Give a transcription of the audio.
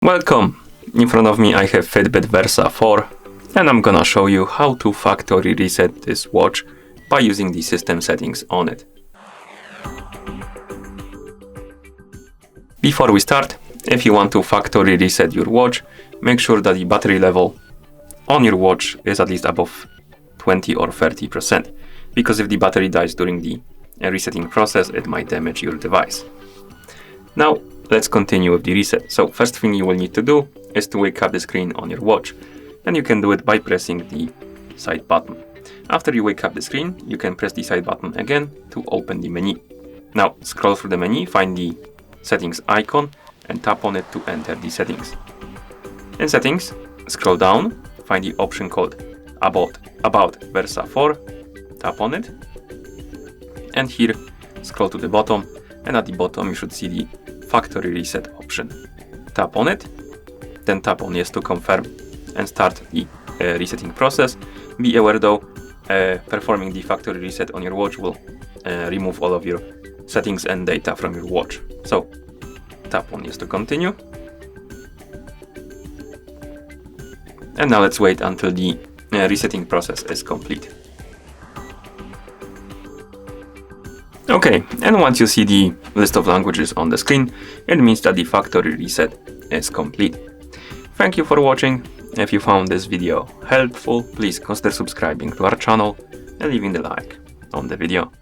Welcome! In front of me I have FITBIT Versa 4 and I'm gonna show you how to factory reset this watch by using the system settings on it. Before we start, if you want to factory reset your watch, make sure that the battery level on your watch is at least above 20 or 30%, because if the battery dies during the resetting process, it might damage your device. Now, let's continue with the reset. So first thing you will need to do is to wake up the screen on your watch, and you can do it by pressing the side button. After you wake up the screen, you can press the side button again to open the menu. Now scroll through the menu, find the settings icon and tap on it to enter the settings. In settings, scroll down, find the option called About Versa 4, tap on it, and here scroll to the bottom, and at the bottom you should see the factory reset option. Tap on it, then tap on yes to confirm and start the resetting process. Be aware though, performing the factory reset on your watch will remove all of your settings and data from your watch. So tap on yes to continue. And now let's wait until the resetting process is complete. Okay, and once you see the list of languages on the screen, it means that the factory reset is complete. Thank you for watching. If you found this video helpful, please consider subscribing to our channel and leaving the like on the video.